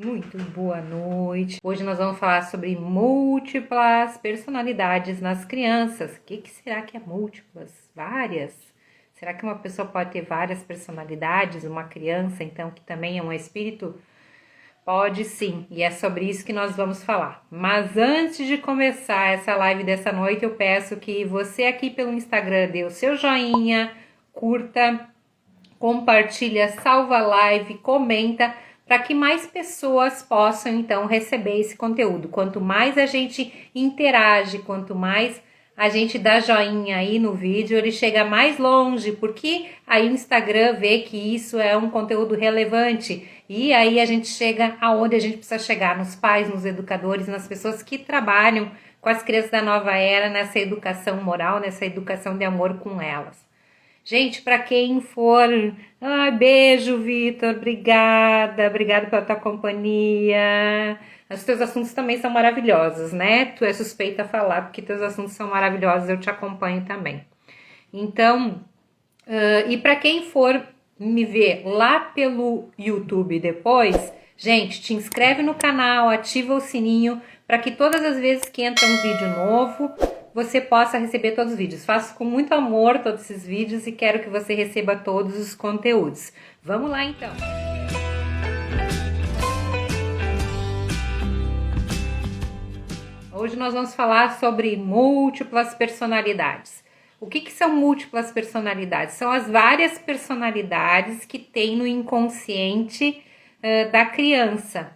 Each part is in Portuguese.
Muito boa noite. Hoje nós vamos falar sobre múltiplas personalidades nas crianças. O que será que é múltiplas? Várias? Será que uma pessoa pode ter várias personalidades? Uma criança, então, que também é um espírito? Pode sim, e é sobre isso que nós vamos falar. Mas antes de começar essa live dessa noite, eu peço que você aqui pelo Instagram dê o seu joinha, curta, compartilha, salva a live, comenta, para que mais pessoas possam então receber esse conteúdo. Quanto mais a gente interage, quanto mais a gente dá joinha aí no vídeo, ele chega mais longe, porque aí o Instagram vê que isso é um conteúdo relevante e aí a gente chega aonde a gente precisa chegar, nos pais, nos educadores, nas pessoas que trabalham com as crianças da nova era, nessa educação moral, nessa educação de amor com elas. Gente, para quem for, beijo, Vitor, obrigada pela tua companhia. Os teus assuntos também são maravilhosos, né? Tu é suspeita a falar, porque teus assuntos são maravilhosos, eu te acompanho também. Então, e para quem for me ver lá pelo YouTube depois, gente, te inscreve no canal, ativa o sininho, para que todas as vezes que entra um vídeo novo, você possa receber todos os vídeos. Faço com muito amor todos esses vídeos e quero que você receba todos os conteúdos. Vamos lá então! Hoje nós vamos falar sobre múltiplas personalidades. O que são múltiplas personalidades? São as várias personalidades que tem no inconsciente da criança.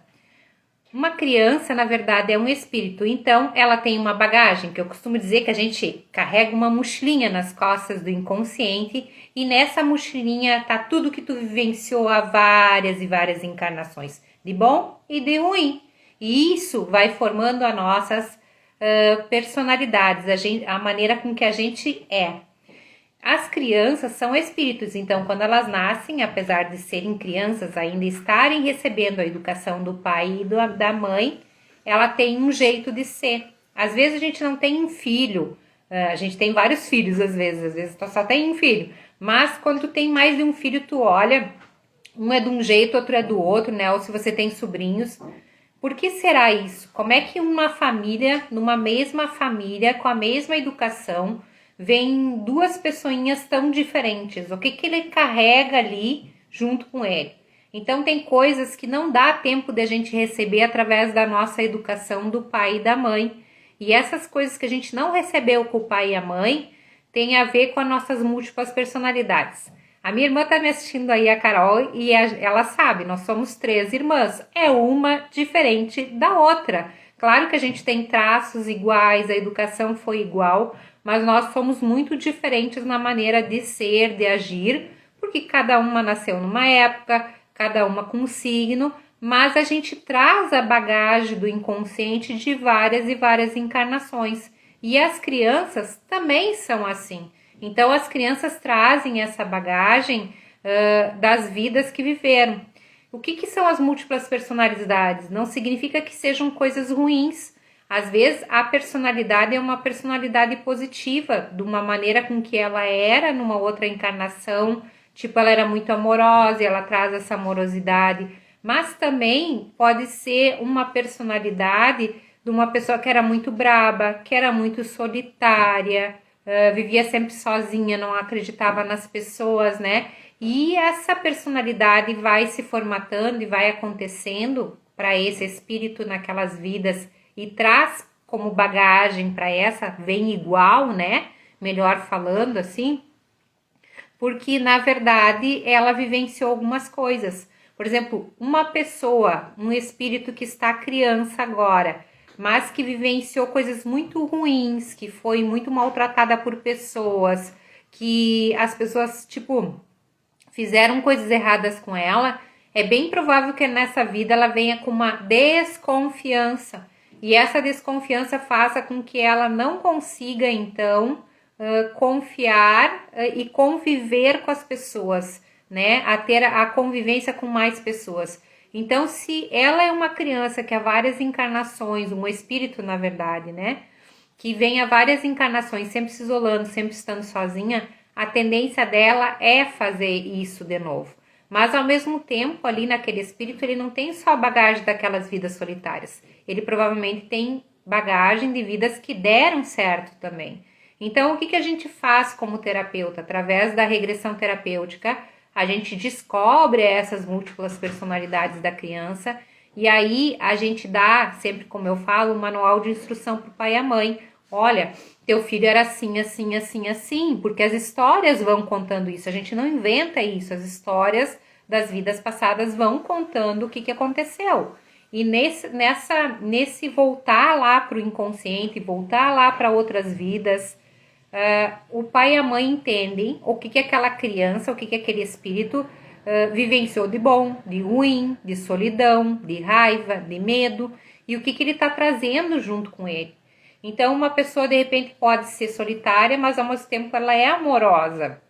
Uma criança, na verdade, é um espírito, então ela tem uma bagagem, que eu costumo dizer que a gente carrega uma mochilinha nas costas do inconsciente e nessa mochilinha tá tudo que tu vivenciou há várias e várias encarnações, de bom e de ruim. E isso vai formando as nossas personalidades, a maneira com que a gente é. As crianças são espíritos, então quando elas nascem, apesar de serem crianças, ainda estarem recebendo a educação do pai e da mãe, ela tem um jeito de ser. Às vezes a gente não tem um filho, a gente tem vários filhos às vezes só tem um filho. Mas quando tu tem mais de um filho, tu olha, um é de um jeito, outro é do outro, né? Ou se você tem sobrinhos. Por que será isso? Como é que uma família, numa mesma família, com a mesma educação, vem duas pessoinhas tão diferentes? O que ele carrega ali junto com ele? Então tem coisas que não dá tempo de a gente receber através da nossa educação do pai e da mãe. E essas coisas que a gente não recebeu com o pai e a mãe tem a ver com as nossas múltiplas personalidades. A minha irmã tá me assistindo aí, a Carol, e ela sabe, nós somos 3 irmãs. É uma diferente da outra. Claro que a gente tem traços iguais, a educação foi igual, mas nós somos muito diferentes na maneira de ser, de agir, porque cada uma nasceu numa época, cada uma com um signo, mas a gente traz a bagagem do inconsciente de várias e várias encarnações. E as crianças também são assim. Então as crianças trazem essa bagagem das vidas que viveram. O que são as múltiplas personalidades? Não significa que sejam coisas ruins. Às vezes a personalidade é uma personalidade positiva, de uma maneira com que ela era numa outra encarnação, tipo ela era muito amorosa e ela traz essa amorosidade, mas também pode ser uma personalidade de uma pessoa que era muito braba, que era muito solitária, vivia sempre sozinha, não acreditava nas pessoas, né? E essa personalidade vai se formatando e vai acontecendo para esse espírito naquelas vidas e traz como bagagem para essa, vem igual, né? Melhor falando assim, porque na verdade ela vivenciou algumas coisas. Por exemplo, uma pessoa, um espírito que está criança agora, mas que vivenciou coisas muito ruins, que foi muito maltratada por pessoas, que as pessoas, tipo, fizeram coisas erradas com ela, é bem provável que nessa vida ela venha com uma desconfiança. E essa desconfiança faça com que ela não consiga, então, confiar e conviver com as pessoas, né? A ter a convivência com mais pessoas. Então, se ela é uma criança que há várias encarnações, um espírito, na verdade, né? Que vem há várias encarnações, sempre se isolando, sempre estando sozinha, a tendência dela é fazer isso de novo. Mas ao mesmo tempo, ali naquele espírito, ele não tem só a bagagem daquelas vidas solitárias. Ele provavelmente tem bagagem de vidas que deram certo também. Então, o que a gente faz como terapeuta? Através da regressão terapêutica, a gente descobre essas múltiplas personalidades da criança e aí a gente dá, sempre como eu falo, um manual de instrução para o pai e a mãe. Olha, teu filho era assim, assim, assim, assim, porque as histórias vão contando isso. A gente não inventa isso, as histórias das vidas passadas vão contando o que aconteceu. E nesse voltar lá para o inconsciente, voltar lá para outras vidas, o pai e a mãe entendem o que aquela criança, o que aquele espírito vivenciou de bom, de ruim, de solidão, de raiva, de medo, e o que ele está trazendo junto com ele. Então, uma pessoa, de repente, pode ser solitária, mas ao mesmo tempo ela é amorosa.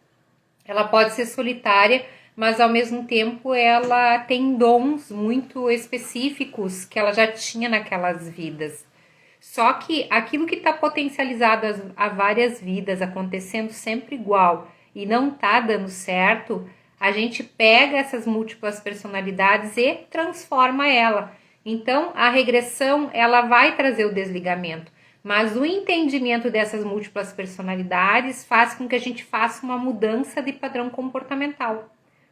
Ela pode ser solitária, mas ao mesmo tempo ela tem dons muito específicos que ela já tinha naquelas vidas. Só que aquilo que está potencializado a várias vidas, acontecendo sempre igual e não está dando certo, a gente pega essas múltiplas personalidades e transforma ela. Então, a regressão, ela vai trazer o desligamento, mas o entendimento dessas múltiplas personalidades faz com que a gente faça uma mudança de padrão comportamental.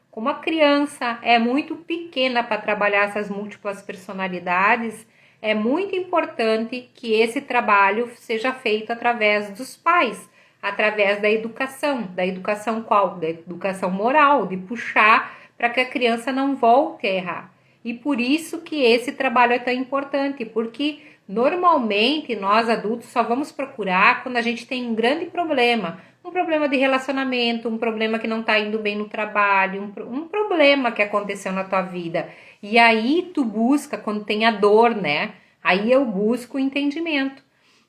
Como a criança é muito pequena para trabalhar essas múltiplas personalidades, é muito importante que esse trabalho seja feito através dos pais, através da educação. Da educação qual? Da educação moral, de puxar para que a criança não volte a errar. E por isso que esse trabalho é tão importante, porque normalmente nós adultos só vamos procurar quando a gente tem um grande problema. Um problema de relacionamento, um problema que não está indo bem no trabalho, um problema que aconteceu na tua vida. E aí tu busca, quando tem a dor, né? Aí eu busco o entendimento.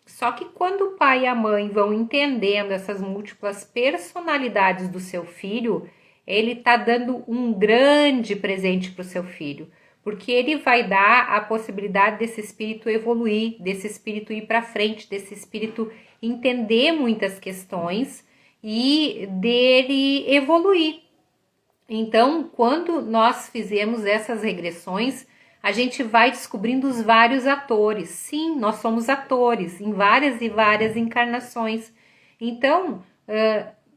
Só que quando o pai e a mãe vão entendendo essas múltiplas personalidades do seu filho, ele tá dando um grande presente para o seu filho. Porque ele vai dar a possibilidade desse espírito evoluir, desse espírito ir para frente, desse espírito entender muitas questões e dele evoluir. Então, quando nós fizemos essas regressões, a gente vai descobrindo os vários atores. Sim, nós somos atores em várias e várias encarnações. Então,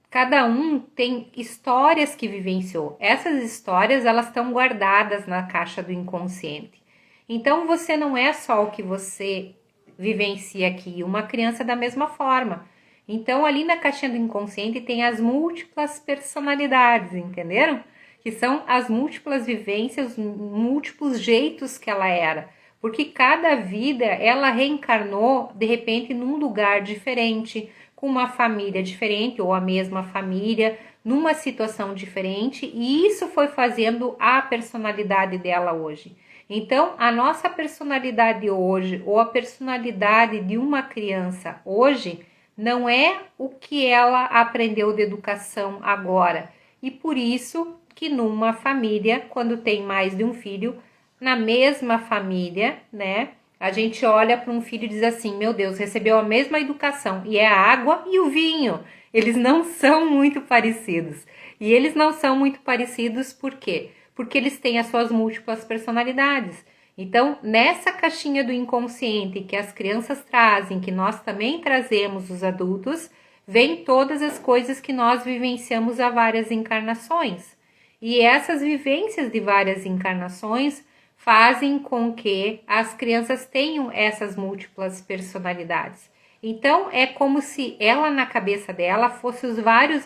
cada um tem histórias que vivenciou. Essas histórias, elas estão guardadas na caixa do inconsciente. Então, você não é só o que você vivencia aqui, uma criança da mesma forma. Então, ali na caixinha do inconsciente tem as múltiplas personalidades, entenderam? Que são as múltiplas vivências, múltiplos jeitos que ela era. Porque cada vida, ela reencarnou, de repente, num lugar diferente, com uma família diferente, ou a mesma família, numa situação diferente, e isso foi fazendo a personalidade dela hoje. Então, a nossa personalidade hoje, ou a personalidade de uma criança hoje, não é o que ela aprendeu de educação agora. E por isso que numa família, quando tem mais de um filho, na mesma família, né? A gente olha para um filho e diz assim, meu Deus, recebeu a mesma educação, e é a água e o vinho. Eles não são muito parecidos. E eles não são muito parecidos por quê? Porque eles têm as suas múltiplas personalidades. Então, nessa caixinha do inconsciente que as crianças trazem, que nós também trazemos os adultos, vem todas as coisas que nós vivenciamos há várias encarnações. E essas vivências de várias encarnações fazem com que as crianças tenham essas múltiplas personalidades. Então, é como se ela, na cabeça dela, fosse os vários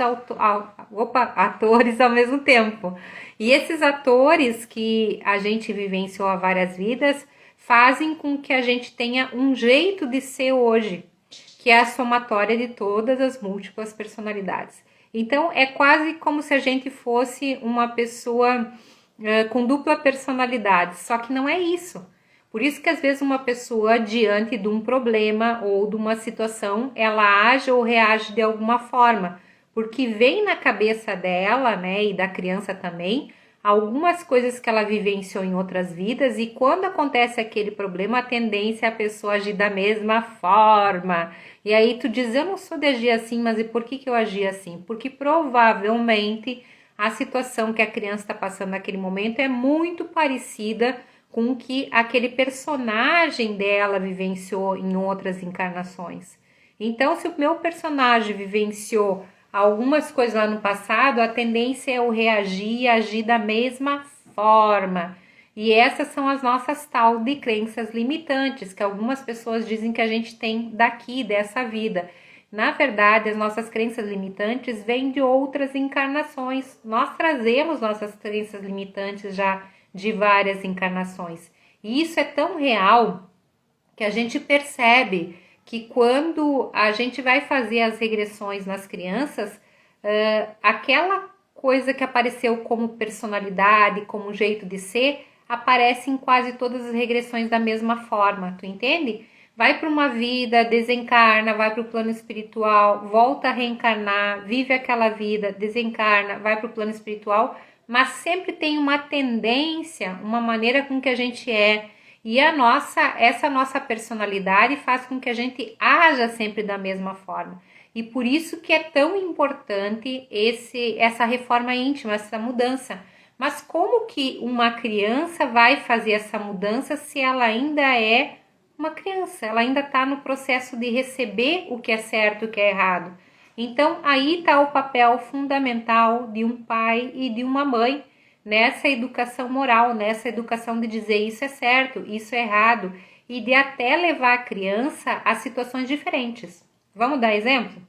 atores ao mesmo tempo. E esses atores que a gente vivenciou há várias vidas fazem com que a gente tenha um jeito de ser hoje, que é a somatória de todas as múltiplas personalidades. Então, é quase como se a gente fosse uma pessoa com dupla personalidade, só que não é isso. Por isso que às vezes uma pessoa diante de um problema ou de uma situação, ela age ou reage de alguma forma, porque vem na cabeça dela, né, e da criança também, algumas coisas que ela vivenciou em outras vidas, e quando acontece aquele problema, a tendência é a pessoa agir da mesma forma. E aí tu diz, eu não sou de agir assim, mas e por que eu agi assim? Porque provavelmente a situação que a criança está passando naquele momento é muito parecida com o que aquele personagem dela vivenciou em outras encarnações. Então, se o meu personagem vivenciou algumas coisas lá no passado, a tendência é eu reagir e agir da mesma forma. E essas são as nossas tal de crenças limitantes, que algumas pessoas dizem que a gente tem daqui, dessa vida. Na verdade, as nossas crenças limitantes vêm de outras encarnações. Nós trazemos nossas crenças limitantes já de várias encarnações. E isso é tão real que a gente percebe que quando a gente vai fazer as regressões nas crianças, aquela coisa que apareceu como personalidade, como jeito de ser, aparece em quase todas as regressões da mesma forma, tu entende? Vai para uma vida, desencarna, vai para o plano espiritual, volta a reencarnar, vive aquela vida, desencarna, vai para o plano espiritual, mas sempre tem uma tendência, uma maneira com que a gente é. E essa nossa personalidade faz com que a gente haja sempre da mesma forma. E por isso que é tão importante essa reforma íntima, essa mudança. Mas como que uma criança vai fazer essa mudança se ela ainda é uma criança? Ela ainda está no processo de receber o que é certo e o que é errado. Então, aí está o papel fundamental de um pai e de uma mãe nessa educação moral, nessa educação de dizer isso é certo, isso é errado, e de até levar a criança a situações diferentes. Vamos dar exemplo?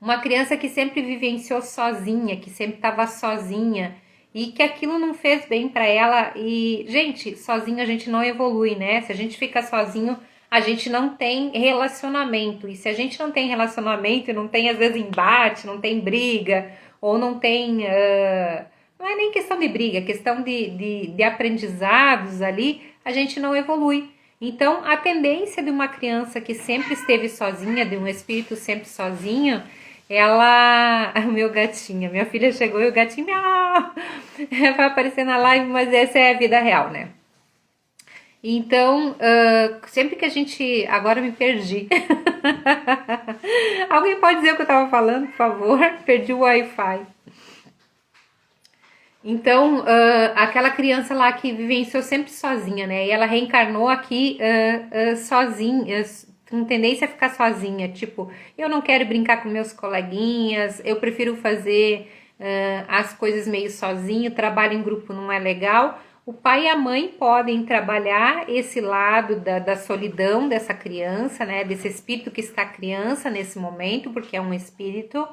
Uma criança que sempre vivenciou sozinha, que sempre estava sozinha, e que aquilo não fez bem para ela. E, gente, sozinho a gente não evolui, né? Se a gente fica sozinho, a gente não tem relacionamento. E se a gente não tem relacionamento, não tem às vezes embate, não tem briga, ou não tem... não é nem questão de briga, é questão de aprendizados ali, a gente não evolui. Então, a tendência de uma criança que sempre esteve sozinha, de um espírito sempre sozinho, ela... Meu gatinho, minha filha chegou e o gatinho miau, vai aparecer na live, mas essa é a vida real, né? Então, sempre que a gente... Agora eu me perdi. Alguém pode dizer o que eu tava falando, por favor? Perdi o Wi-Fi. Então, aquela criança lá que vivenciou sempre sozinha, né? E ela reencarnou aqui sozinha, com tendência a ficar sozinha. Tipo, eu não quero brincar com meus coleguinhas, eu prefiro fazer as coisas meio sozinho, trabalho em grupo não é legal. O pai e a mãe podem trabalhar esse lado da solidão dessa criança, né? Desse espírito que está criança nesse momento, porque é um espírito...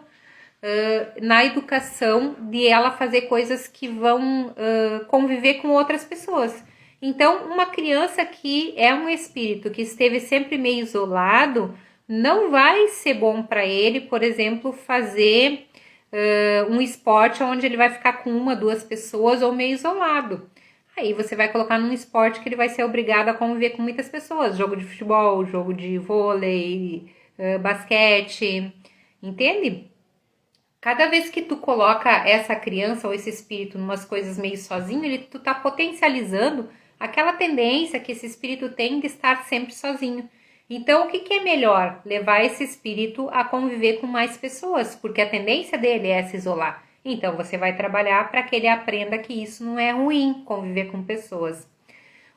na educação de ela fazer coisas que vão conviver com outras pessoas. Então, uma criança que é um espírito que esteve sempre meio isolado, não vai ser bom para ele, por exemplo, fazer um esporte onde ele vai ficar com uma, duas pessoas ou meio isolado. Aí você vai colocar num esporte que ele vai ser obrigado a conviver com muitas pessoas, jogo de futebol, jogo de vôlei, basquete, entende? Cada vez que tu coloca essa criança ou esse espírito em umas coisas meio sozinho, tu tá potencializando aquela tendência que esse espírito tem de estar sempre sozinho. Então, o que é melhor? Levar esse espírito a conviver com mais pessoas, porque a tendência dele é se isolar. Então, você vai trabalhar para que ele aprenda que isso não é ruim, conviver com pessoas.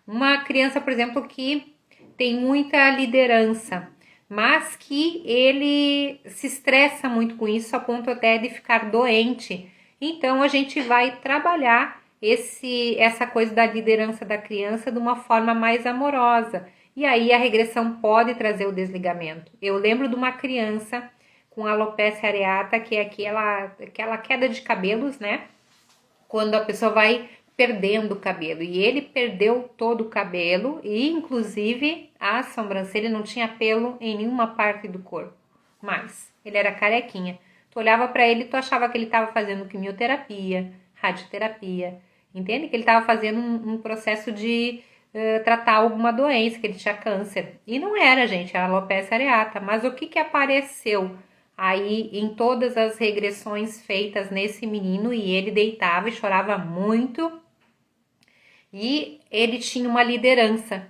Uma criança, por exemplo, que tem muita liderança, mas que ele se estressa muito com isso, a ponto até de ficar doente. Então, a gente vai trabalhar essa coisa da liderança da criança de uma forma mais amorosa. E aí, a regressão pode trazer o desligamento. Eu lembro de uma criança com alopecia areata, que é aquela queda de cabelos, né? Quando a pessoa vai perdendo o cabelo. E ele perdeu todo o cabelo e, inclusive, a sobrancelha não tinha pelo em nenhuma parte do corpo. Mas ele era carequinha. Tu olhava para ele e tu achava que ele estava fazendo quimioterapia, radioterapia. Entende? Que ele estava fazendo um processo de tratar alguma doença, que ele tinha câncer. E não era, gente, a alopecia areata. Mas o que apareceu aí em todas as regressões feitas nesse menino? E ele deitava e chorava muito. E ele tinha uma liderança.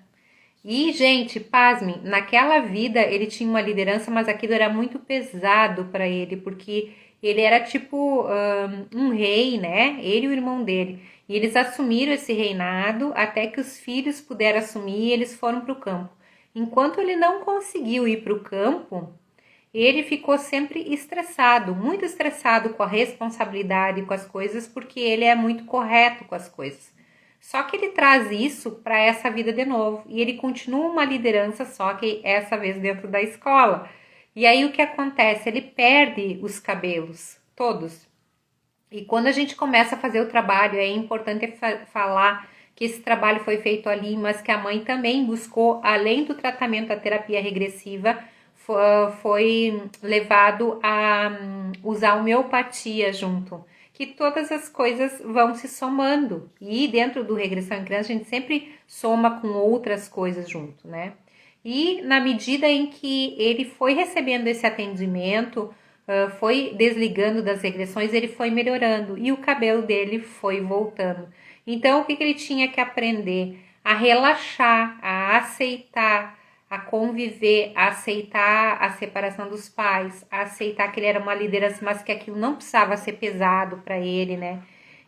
E, gente, pasmem, naquela vida ele tinha uma liderança, mas aquilo era muito pesado para ele, porque ele era tipo um rei, né? Ele e o irmão dele. E eles assumiram esse reinado até que os filhos puderam assumir e eles foram para o campo. Enquanto ele não conseguiu ir para o campo, ele ficou sempre estressado, muito estressado com a responsabilidade, com as coisas, porque ele é muito correto com as coisas. Só que ele traz isso para essa vida de novo e ele continua uma liderança, só que essa vez dentro da escola. E aí o que acontece? Ele perde os cabelos, todos. E quando a gente começa a fazer o trabalho, é importante falar que esse trabalho foi feito ali, mas que a mãe também buscou, além do tratamento da terapia regressiva, foi levado a usar homeopatia junto, que todas as coisas vão se somando. E dentro do Regressão em Criança, a gente sempre soma com outras coisas junto, né? E na medida em que ele foi recebendo esse atendimento, foi desligando das regressões, ele foi melhorando e o cabelo dele foi voltando. Então, o que ele tinha que aprender? A relaxar, a aceitar, a conviver, a aceitar a separação dos pais, a aceitar que ele era uma liderança, mas que aquilo não precisava ser pesado para ele, né?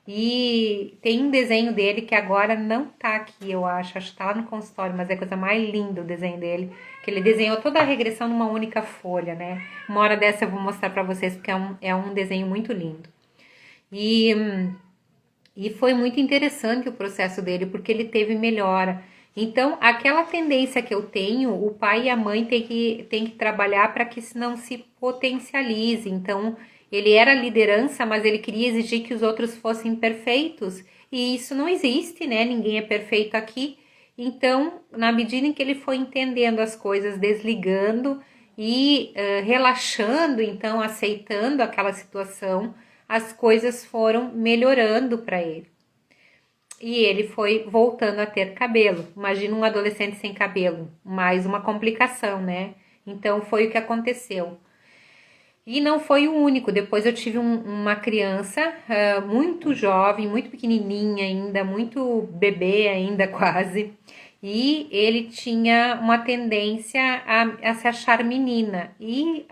E tem um desenho dele que agora não tá aqui, eu acho que tá lá no consultório, mas é a coisa mais linda o desenho dele, que ele desenhou toda a regressão numa única folha, né? Uma hora dessa eu vou mostrar para vocês, porque é um desenho muito lindo. E, e foi muito interessante o processo dele, porque ele teve melhora. Então, aquela tendência que eu tenho, o pai e a mãe tem que trabalhar para que isso não se potencialize. Então, ele era liderança, mas ele queria exigir que os outros fossem perfeitos. E isso não existe, né? Ninguém é perfeito aqui. Então, na medida em que ele foi entendendo as coisas, desligando e relaxando, então aceitando aquela situação, as coisas foram melhorando para ele. E ele foi voltando a ter cabelo. Imagina um adolescente sem cabelo, mais uma complicação, né? Então foi o que aconteceu. E não foi o único. Depois eu tive uma criança muito jovem, muito pequenininha ainda, muito bebê ainda quase. E ele tinha uma tendência a se achar menina. E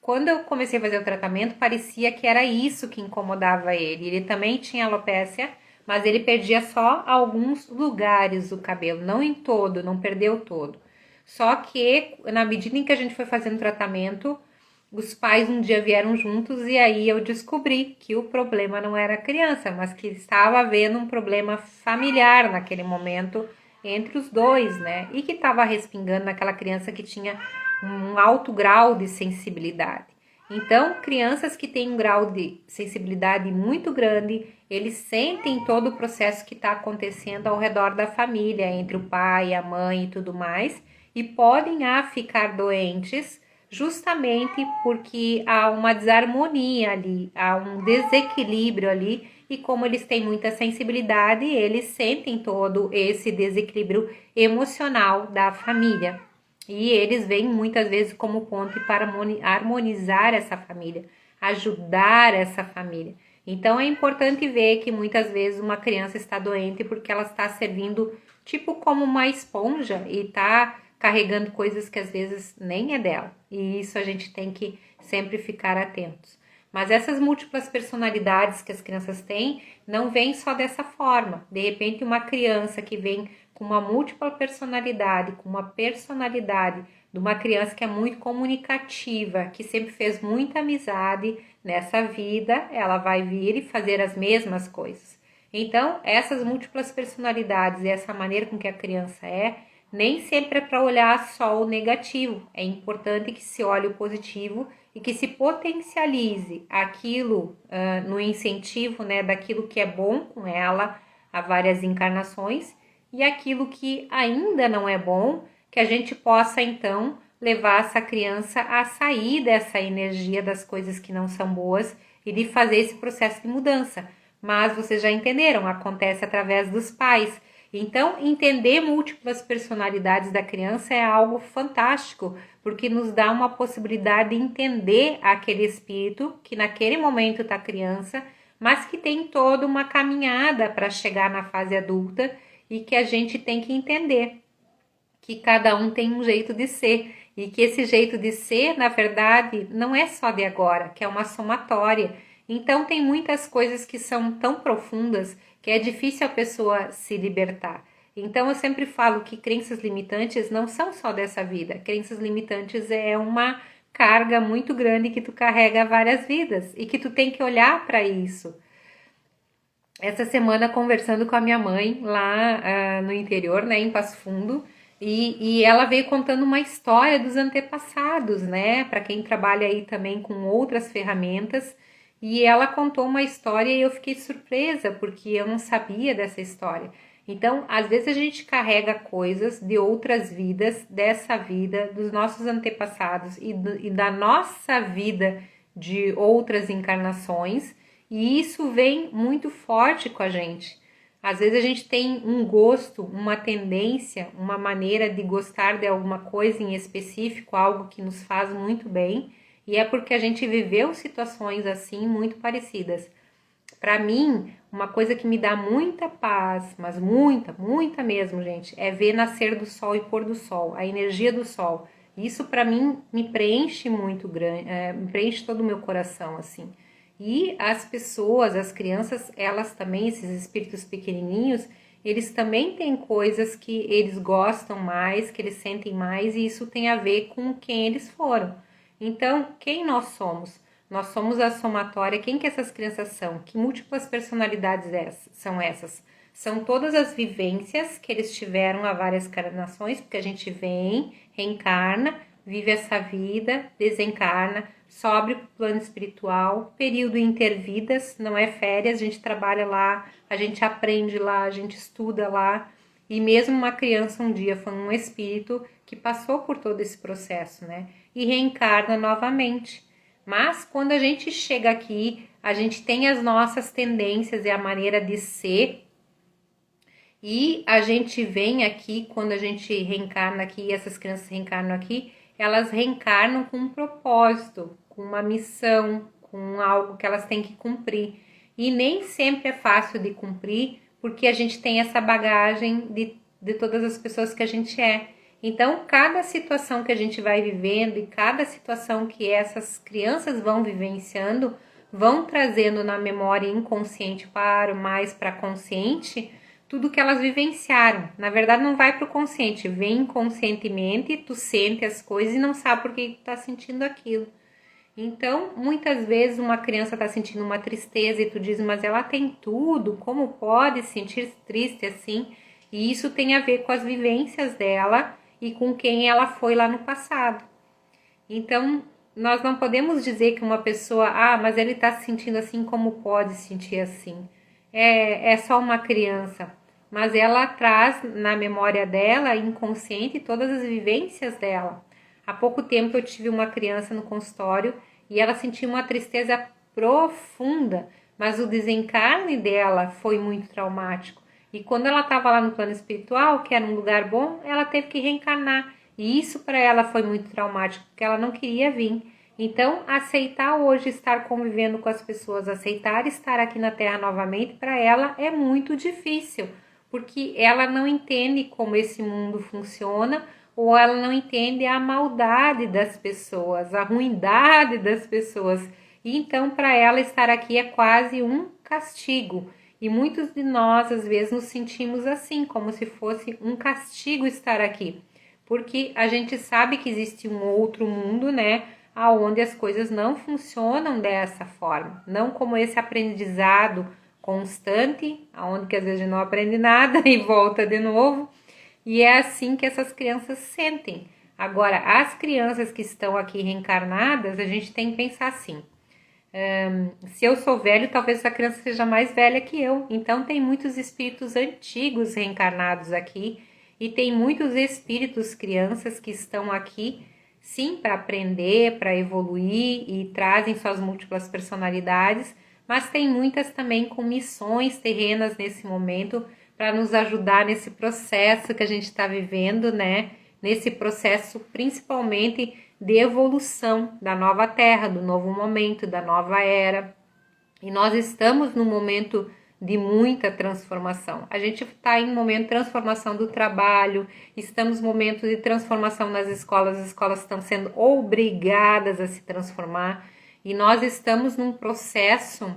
quando eu comecei a fazer o tratamento, parecia que era isso que incomodava ele. Ele também tinha alopécia, mas ele perdia só alguns lugares do cabelo, não em todo, não perdeu todo. Só que na medida em que a gente foi fazendo tratamento, os pais um dia vieram juntos e aí eu descobri que o problema não era a criança, mas que estava havendo um problema familiar naquele momento entre os dois, né? E que estava respingando naquela criança que tinha um alto grau de sensibilidade. Então, crianças que têm um grau de sensibilidade muito grande, eles sentem todo o processo que está acontecendo ao redor da família, entre o pai, a mãe e tudo mais, e podem ficar doentes justamente porque há uma desarmonia ali, há um desequilíbrio ali, e como eles têm muita sensibilidade, eles sentem todo esse desequilíbrio emocional da família. E eles vêm muitas vezes como ponte para harmonizar essa família, ajudar essa família. Então é importante ver que muitas vezes uma criança está doente porque ela está servindo tipo como uma esponja e está carregando coisas que às vezes nem é dela. E isso a gente tem que sempre ficar atentos. Mas essas múltiplas personalidades que as crianças têm não vêm só dessa forma. De repente, uma criança que vem com uma múltipla personalidade, com uma personalidade de uma criança que é muito comunicativa, que sempre fez muita amizade nessa vida, ela vai vir e fazer as mesmas coisas. Então, essas múltiplas personalidades e essa maneira com que a criança nem sempre é para olhar só o negativo. É importante que se olhe o positivo e que se potencialize aquilo no incentivo, né, daquilo que é bom com ela há várias encarnações e aquilo que ainda não é bom, que a gente possa então levar essa criança a sair dessa energia das coisas que não são boas e de fazer esse processo de mudança. Mas vocês já entenderam, acontece através dos pais. Então, entender múltiplas personalidades da criança é algo fantástico, porque nos dá uma possibilidade de entender aquele espírito que naquele momento está criança, mas que tem toda uma caminhada para chegar na fase adulta e que a gente tem que entender que cada um tem um jeito de ser E que esse jeito de ser, na verdade, não é só de agora, que é uma somatória. Então, tem muitas coisas que são tão profundas que é difícil a pessoa se libertar. Então, eu sempre falo que crenças limitantes não são só dessa vida. Crenças limitantes é uma carga muito grande que tu carrega várias vidas e que tu tem que olhar para isso. Essa semana conversando com a minha mãe lá no interior, né, em Passo Fundo, e ela veio contando uma história dos antepassados, né, para quem trabalha aí também com outras ferramentas, e ela contou uma história e eu fiquei surpresa porque eu não sabia dessa história. Então, às vezes a gente carrega coisas de outras vidas, dessa vida, dos nossos antepassados e da nossa vida de outras encarnações, e isso vem muito forte com a gente. Às vezes a gente tem um gosto, uma tendência, uma maneira de gostar de alguma coisa em específico, algo que nos faz muito bem, e é porque a gente viveu situações assim muito parecidas. Para mim, uma coisa que me dá muita paz, mas muita, muita mesmo, gente, é ver nascer do sol e pôr do sol, a energia do sol. Isso para mim me preenche muito grande, me preenche todo o meu coração, assim. E as pessoas, as crianças, elas também, esses espíritos pequenininhos, eles também têm coisas que eles gostam mais, que eles sentem mais, e isso tem a ver com quem eles foram. Então, quem nós somos? Nós somos a somatória. Quem que essas crianças são? Que múltiplas personalidades são essas? São todas as vivências que eles tiveram há várias encarnações, porque a gente vem, reencarna, vive essa vida, desencarna, sobe para o plano espiritual, período intervidas, não é férias, a gente trabalha lá, a gente aprende lá, a gente estuda lá. E mesmo uma criança um dia foi um espírito que passou por todo esse processo, né? E reencarna novamente. Mas quando a gente chega aqui, a gente tem as nossas tendências e a maneira de ser, e a gente vem aqui, quando a gente reencarna aqui, essas crianças reencarnam aqui, elas reencarnam com um propósito, com uma missão, com algo que elas têm que cumprir. E nem sempre é fácil de cumprir, porque a gente tem essa bagagem de todas as pessoas que a gente é. Então, cada situação que a gente vai vivendo e cada situação que essas crianças vão vivenciando, vão trazendo na memória inconsciente para o mais para consciente, tudo que elas vivenciaram. Na verdade, não vai para o consciente, vem inconscientemente, tu sente as coisas e não sabe por que tu tá sentindo aquilo. Então, muitas vezes uma criança está sentindo uma tristeza e tu diz, mas ela tem tudo, como pode sentir triste assim? E isso tem a ver com as vivências dela e com quem ela foi lá no passado. Então, nós não podemos dizer que uma pessoa, mas ele está se sentindo assim, como pode sentir assim? É só uma criança, mas ela traz na memória dela, inconsciente, todas as vivências dela. Há pouco tempo eu tive uma criança no consultório e ela sentiu uma tristeza profunda, mas o desencarne dela foi muito traumático. E quando ela estava lá no plano espiritual, que era um lugar bom, ela teve que reencarnar. E isso para ela foi muito traumático, porque ela não queria vir. Então, aceitar hoje estar convivendo com as pessoas, aceitar estar aqui na Terra novamente, para ela é muito difícil, porque ela não entende como esse mundo funciona, ou ela não entende a maldade das pessoas, a ruindade das pessoas. E então, para ela, estar aqui é quase um castigo. E muitos de nós, às vezes, nos sentimos assim, como se fosse um castigo estar aqui. Porque a gente sabe que existe um outro mundo, né? Onde as coisas não funcionam dessa forma. Não como esse aprendizado constante, onde que às vezes a gente não aprende nada e volta de novo. E é assim que essas crianças sentem. Agora, as crianças que estão aqui reencarnadas, a gente tem que pensar assim. Se eu sou velho, talvez essa criança seja mais velha que eu. Então, tem muitos espíritos antigos reencarnados aqui. E tem muitos espíritos, crianças que estão aqui, sim, para aprender, para evoluir e trazem suas múltiplas personalidades. Mas tem muitas também com missões terrenas nesse momento, para nos ajudar nesse processo que a gente está vivendo, né? Nesse processo principalmente de evolução da nova Terra, do novo momento, da nova era. E nós estamos no momento de muita transformação. A gente está em momento de transformação do trabalho, estamos em momento de transformação nas escolas, as escolas estão sendo obrigadas a se transformar e nós estamos num processo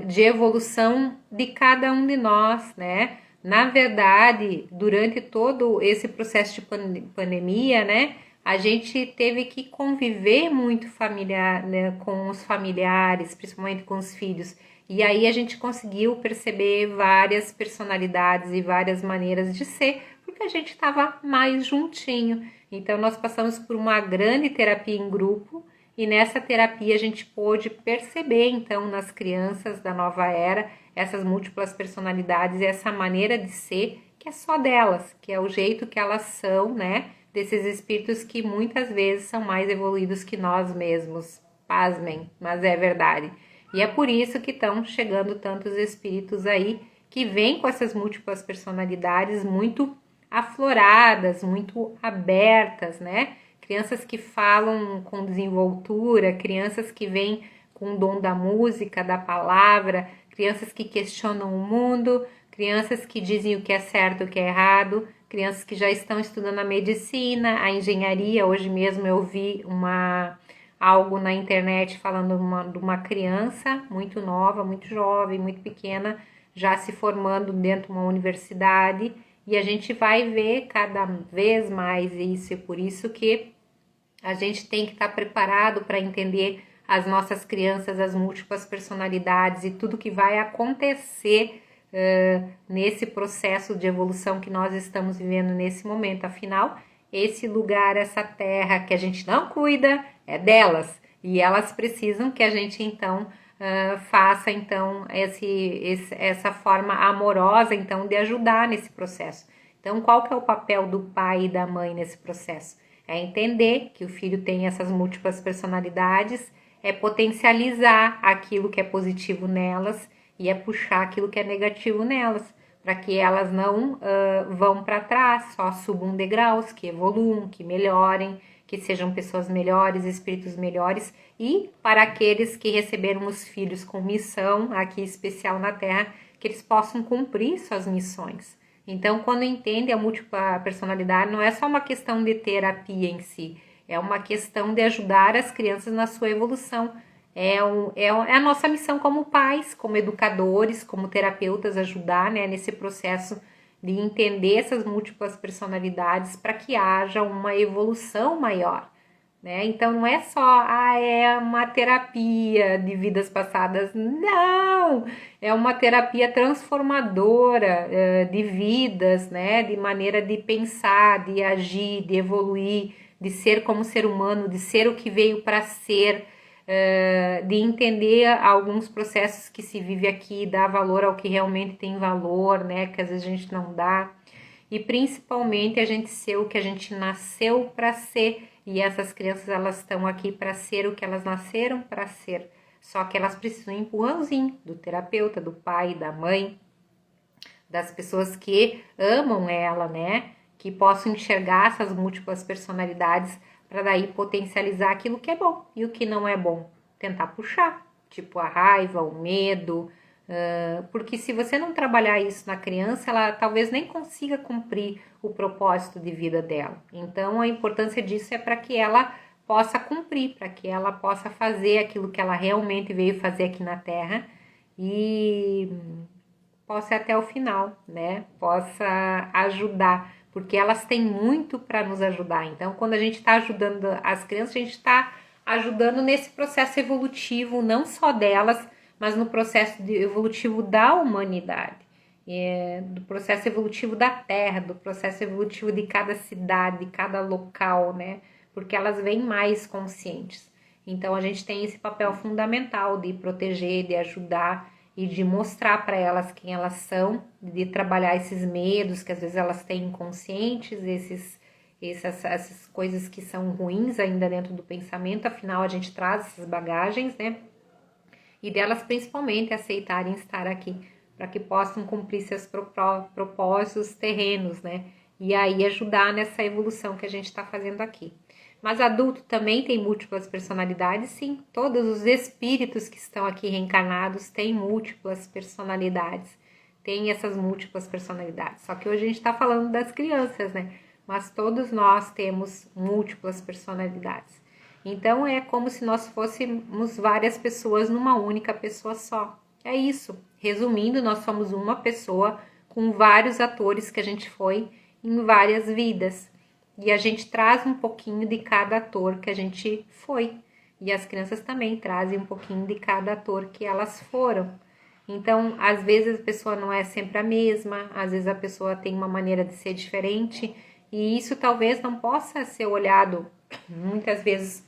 de evolução de cada um de nós, né? Na verdade, durante todo esse processo de pandemia, né, a gente teve que conviver muito familiar, né, com os familiares, principalmente com os filhos. E aí a gente conseguiu perceber várias personalidades e várias maneiras de ser, porque a gente estava mais juntinho. Então nós passamos por uma grande terapia em grupo e nessa terapia a gente pôde perceber então nas crianças da nova era essas múltiplas personalidades e essa maneira de ser que é só delas, que é o jeito que elas são, né? Desses espíritos que muitas vezes são mais evoluídos que nós mesmos. Pasmem, mas é verdade. E é por isso que estão chegando tantos espíritos aí que vêm com essas múltiplas personalidades muito afloradas, muito abertas, né? Crianças que falam com desenvoltura, crianças que vêm com o dom da música, da palavra, crianças que questionam o mundo, crianças que dizem o que é certo e o que é errado, crianças que já estão estudando a medicina, a engenharia. Hoje mesmo eu vi algo na internet falando de uma criança muito nova, muito jovem, muito pequena, já se formando dentro de uma universidade, e a gente vai ver cada vez mais isso, e por isso que a gente tem que estar preparado para entender as nossas crianças, as múltiplas personalidades e tudo que vai acontecer nesse processo de evolução que nós estamos vivendo nesse momento. Afinal, esse lugar, essa terra que a gente não cuida é delas e elas precisam que a gente então faça então essa forma amorosa então de ajudar nesse processo. Então, qual que é o papel do pai e da mãe nesse processo? É entender que o filho tem essas múltiplas personalidades, é potencializar aquilo que é positivo nelas e é puxar aquilo que é negativo nelas, para que elas não vão para trás, só subam degraus, que evoluam, que melhorem, que sejam pessoas melhores, espíritos melhores, e para aqueles que receberam os filhos com missão aqui especial na Terra, que eles possam cumprir suas missões. Então, quando entende a múltipla personalidade, não é só uma questão de terapia em si, é uma questão de ajudar as crianças na sua evolução. É a nossa missão como pais, como educadores, como terapeutas, ajudar, né, nesse processo de entender essas múltiplas personalidades para que haja uma evolução maior. Né? Então não é só é uma terapia de vidas passadas, não, é uma terapia transformadora de vidas, né? De maneira de pensar, de agir, de evoluir, de ser como ser humano, de ser o que veio para ser, de entender alguns processos que se vive aqui, dar valor ao que realmente tem valor, né? Que às vezes a gente não dá. E principalmente a gente ser o que a gente nasceu para ser. E essas crianças, elas estão aqui para ser o que elas nasceram para ser. Só que elas precisam de um empurrãozinho do terapeuta, do pai, da mãe, das pessoas que amam ela, né? Que possam enxergar essas múltiplas personalidades para daí potencializar aquilo que é bom e o que não é bom. Tentar puxar, tipo a raiva, o medo, porque se você não trabalhar isso na criança, ela talvez nem consiga cumprir o propósito de vida dela. Então, a importância disso é para que ela possa cumprir, para que ela possa fazer aquilo que ela realmente veio fazer aqui na Terra e possa ir até o final, né? Possa ajudar, porque elas têm muito para nos ajudar. Então, quando a gente está ajudando as crianças, a gente está ajudando nesse processo evolutivo, não só delas, mas no processo evolutivo da humanidade, do processo evolutivo da Terra, do processo evolutivo de cada cidade, de cada local, né? Porque elas vêm mais conscientes. Então a gente tem esse papel fundamental de proteger, de ajudar e de mostrar para elas quem elas são, de trabalhar esses medos que às vezes elas têm inconscientes, essas coisas que são ruins ainda dentro do pensamento. Afinal, a gente traz essas bagagens, né? E delas principalmente aceitarem estar aqui, para que possam cumprir seus propósitos terrenos, né? E aí ajudar nessa evolução que a gente está fazendo aqui. Mas adulto também tem múltiplas personalidades, sim. Todos os espíritos que estão aqui reencarnados têm múltiplas personalidades. Tem essas múltiplas personalidades. Só que hoje a gente está falando das crianças, né? Mas todos nós temos múltiplas personalidades. Então é como se nós fôssemos várias pessoas numa única pessoa só. É isso. Resumindo, nós somos uma pessoa com vários atores que a gente foi em várias vidas. E a gente traz um pouquinho de cada ator que a gente foi. E as crianças também trazem um pouquinho de cada ator que elas foram. Então, às vezes a pessoa não é sempre a mesma, às vezes a pessoa tem uma maneira de ser diferente. E isso talvez não possa ser olhado muitas vezes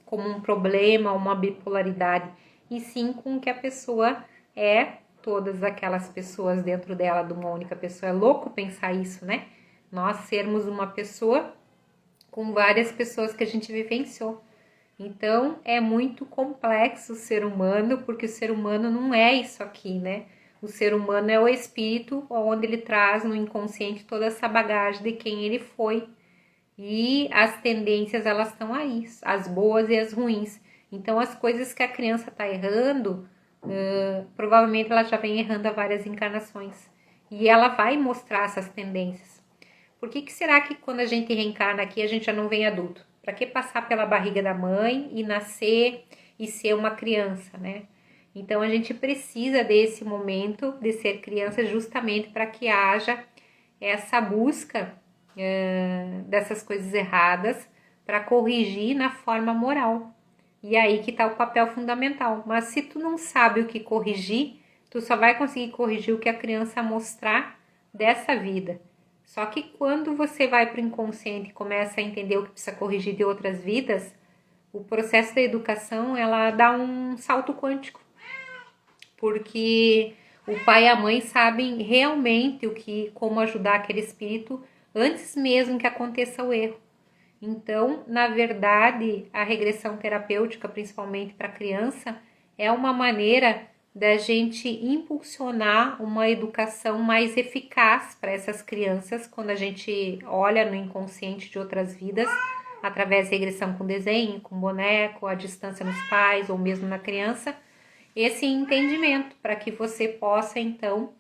como um problema, uma bipolaridade. E sim com que a pessoa é todas aquelas pessoas dentro dela de uma única pessoa. É louco pensar isso, né? Nós sermos uma pessoa com várias pessoas que a gente vivenciou. Então, é muito complexo o ser humano, porque o ser humano não é isso aqui, né? O ser humano é o espírito, onde ele traz no inconsciente toda essa bagagem de quem ele foi. E as tendências, elas estão aí, as boas e as ruins. Então, as coisas que a criança está errando, provavelmente ela já vem errando há várias encarnações. E ela vai mostrar essas tendências. Por que será que quando a gente reencarna aqui, a gente já não vem adulto? Para que passar pela barriga da mãe e nascer e ser uma criança, né? Então, a gente precisa desse momento de ser criança justamente para que haja essa busca dessas coisas erradas para corrigir na forma moral. E aí que está o papel fundamental. Mas se tu não sabe o que corrigir, tu só vai conseguir corrigir o que a criança mostrar dessa vida. Só que quando você vai para o inconsciente e começa a entender o que precisa corrigir de outras vidas, o processo da educação, ela dá um salto quântico. Porque o pai e a mãe sabem realmente como ajudar aquele espírito antes mesmo que aconteça o erro. Então, na verdade, a regressão terapêutica, principalmente para a criança, é uma maneira da gente impulsionar uma educação mais eficaz para essas crianças quando a gente olha no inconsciente de outras vidas, através da regressão com desenho, com boneco, a distância nos pais ou mesmo na criança, esse entendimento para que você possa então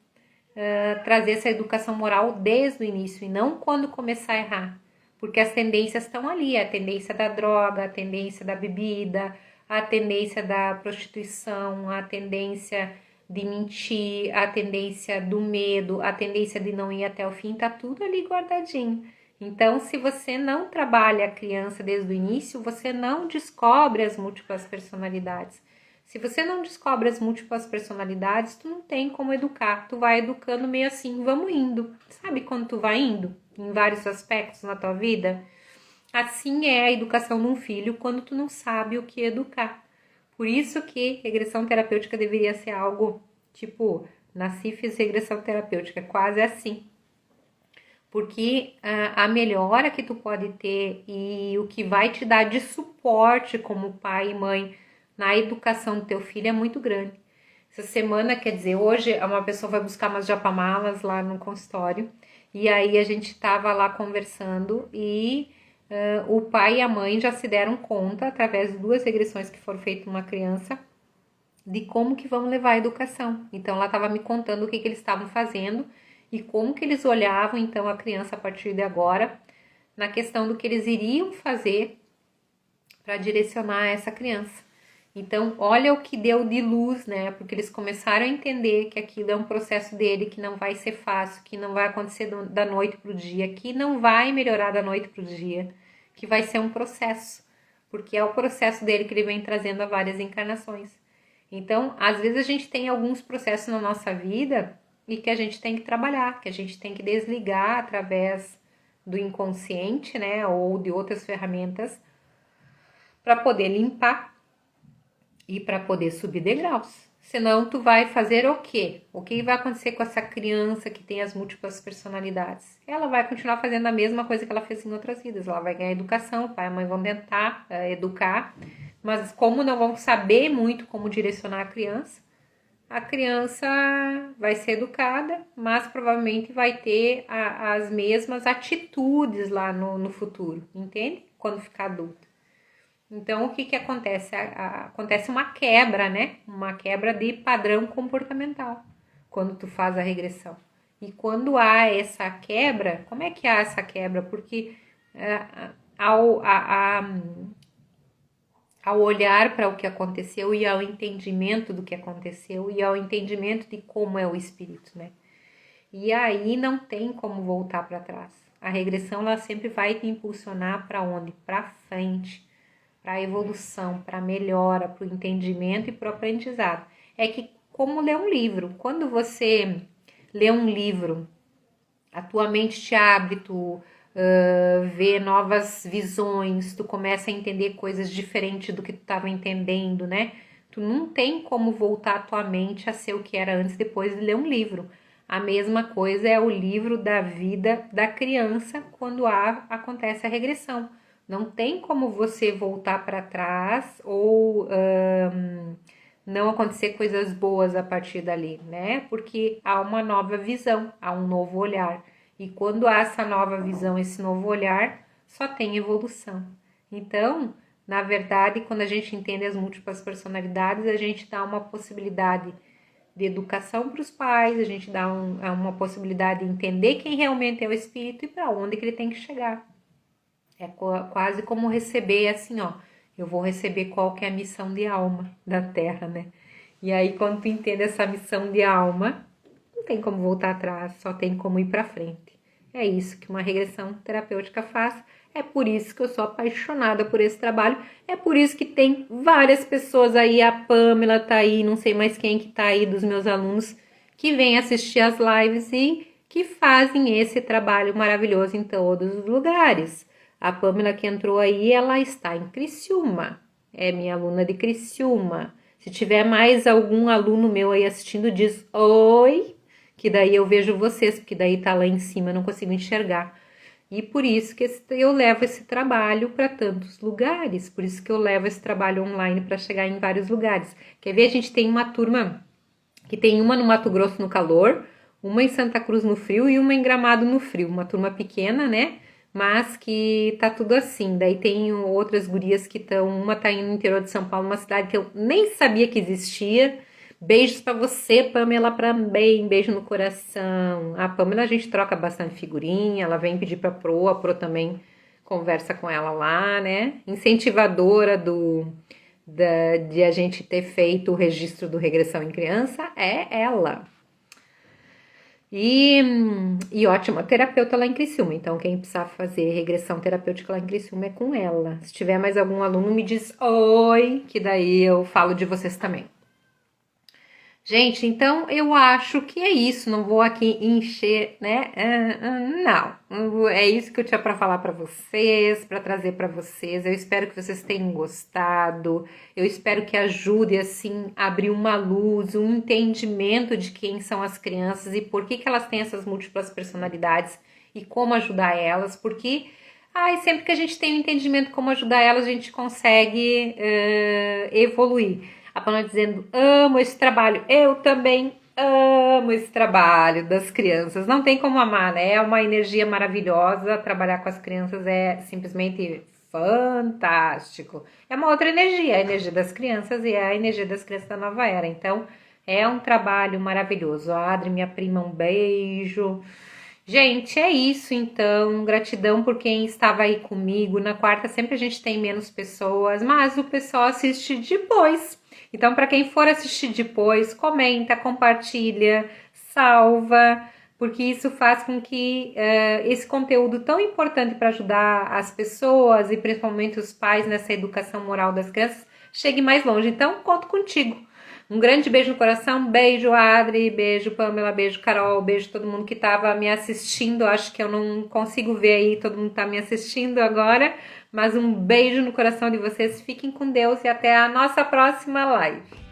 trazer essa educação moral desde o início e não quando começar a errar, porque as tendências estão ali, a tendência da droga, a tendência da bebida, a tendência da prostituição, a tendência de mentir, a tendência do medo, a tendência de não ir até o fim, tá tudo ali guardadinho. Então, se você não trabalha a criança desde o início, você não descobre as múltiplas personalidades. Se você não descobre as múltiplas personalidades, tu não tem como educar. Tu vai educando meio assim, vamos indo. Sabe quando tu vai indo em vários aspectos na tua vida? Assim é a educação de um filho quando tu não sabe o que educar. Por isso que regressão terapêutica deveria ser algo tipo, nasci, fiz regressão terapêutica, quase assim. Porque a melhora que tu pode ter e o que vai te dar de suporte como pai e mãe na educação do teu filho é muito grande. Essa semana, quer dizer, hoje uma pessoa vai buscar umas japamalas lá no consultório e aí a gente tava lá conversando e o pai e a mãe já se deram conta, através de 2 regressões que foram feitas numa criança, de como que vão levar a educação. Então ela estava me contando o que eles estavam fazendo e como que eles olhavam então a criança a partir de agora, na questão do que eles iriam fazer para direcionar essa criança. Então, olha o que deu de luz, né? Porque eles começaram a entender que aquilo é um processo dele, que não vai ser fácil, que não vai acontecer da noite para o dia, que não vai melhorar da noite para o dia, que vai ser um processo, porque é o processo dele que ele vem trazendo há várias encarnações. Então, às vezes a gente tem alguns processos na nossa vida e que a gente tem que trabalhar, que a gente tem que desligar através do inconsciente, né? Ou de outras ferramentas, para poder limpar e para poder subir degraus. Senão tu vai fazer o quê? O que vai acontecer com essa criança que tem as múltiplas personalidades? Ela vai continuar fazendo a mesma coisa que ela fez em outras vidas. Ela vai ganhar educação, o pai e a mãe vão tentar educar, mas como não vão saber muito como direcionar a criança, a criança vai ser educada, mas provavelmente vai ter as mesmas atitudes lá no futuro, entende? Quando ficar adulto. Então, o que que acontece? Acontece uma quebra, né? Uma quebra de padrão comportamental quando tu faz a regressão. E quando há essa quebra, como é que há essa quebra? Porque ao, a, ao olhar para o que aconteceu e ao entendimento do que aconteceu e ao entendimento de como é o espírito, né? E aí não tem como voltar para trás. A regressão ela sempre vai te impulsionar para onde? Para frente, para a evolução, para a melhora, para o entendimento e para o aprendizado. É que como ler um livro, quando você lê um livro, a tua mente te abre, tu vê novas visões, tu começa a entender coisas diferentes do que tu estava entendendo, né? Tu não tem como voltar a tua mente a ser o que era antes depois de ler um livro. A mesma coisa é o livro da vida da criança quando acontece a regressão. Não tem como você voltar para trás ou não acontecer coisas boas a partir dali, né? Porque há uma nova visão, há um novo olhar. E quando há essa nova visão, esse novo olhar, só tem evolução. Então, na verdade, quando a gente entende as múltiplas personalidades, a gente dá uma possibilidade de educação para os pais, a gente dá uma possibilidade de entender quem realmente é o espírito e para onde que ele tem que chegar. É quase como receber assim, ó, eu vou receber qual que é a missão de alma da Terra, né? E aí, quando tu entende essa missão de alma, não tem como voltar atrás, só tem como ir para frente. É isso que uma regressão terapêutica faz. É por isso que eu sou apaixonada por esse trabalho. É por isso que tem várias pessoas aí, a Pamela tá aí, não sei mais quem que tá aí dos meus alunos, que vêm assistir as lives e que fazem esse trabalho maravilhoso em todos os lugares. A Pamela que entrou aí, ela está em Criciúma. É minha aluna de Criciúma. Se tiver mais algum aluno meu aí assistindo, diz oi, que daí eu vejo vocês, porque daí tá lá em cima, eu não consigo enxergar. E por isso que eu levo esse trabalho para tantos lugares, por isso que eu levo esse trabalho online para chegar em vários lugares. Quer ver? A gente tem uma turma que tem uma no Mato Grosso no calor, uma em Santa Cruz no frio e uma em Gramado no frio. Uma turma pequena, né? Mas que tá tudo assim. Daí tem outras gurias que estão, uma tá no interior de São Paulo, uma cidade que eu nem sabia que existia. Beijos para você, Pamela, também. Beijo no coração. A Pamela, a gente troca bastante figurinha. Ela vem pedir pra Pro. A Pro também conversa com ela lá, né? Incentivadora de a gente ter feito o registro do Regressão em Criança é ela. E ótima terapeuta lá em Criciúma. Então, quem precisar fazer regressão terapêutica lá em Criciúma é com ela. Se tiver mais algum aluno, me diz oi, que daí eu falo de vocês também. Gente, então eu acho que é isso. Não vou aqui encher, né? Não. É isso que eu tinha para falar para vocês, para trazer para vocês. Eu espero que vocês tenham gostado. Eu espero que ajude assim a abrir uma luz, um entendimento de quem são as crianças e por que elas têm essas múltiplas personalidades e como ajudar elas. Porque sempre que a gente tem um entendimento de como ajudar elas, a gente consegue evoluir. A Pamela dizendo, amo esse trabalho. Eu também amo esse trabalho das crianças. Não tem como amar, né? É uma energia maravilhosa. Trabalhar com as crianças é simplesmente fantástico. É uma outra energia, a energia das crianças e a energia das crianças da nova era. Então, é um trabalho maravilhoso. A Adri, minha prima, um beijo. Gente, é isso então. Gratidão por quem estava aí comigo. Na quarta sempre a gente tem menos pessoas, mas o pessoal assiste depois. Então, para quem for assistir depois, comenta, compartilha, salva, porque isso faz com que esse conteúdo tão importante para ajudar as pessoas e principalmente os pais nessa educação moral das crianças chegue mais longe. Então, conto contigo. Um grande beijo no coração, beijo Adri, beijo Pamela, beijo Carol, beijo todo mundo que estava me assistindo. Acho que eu não consigo ver aí, todo mundo está me assistindo agora. Mas um beijo no coração de vocês, fiquem com Deus e até a nossa próxima live.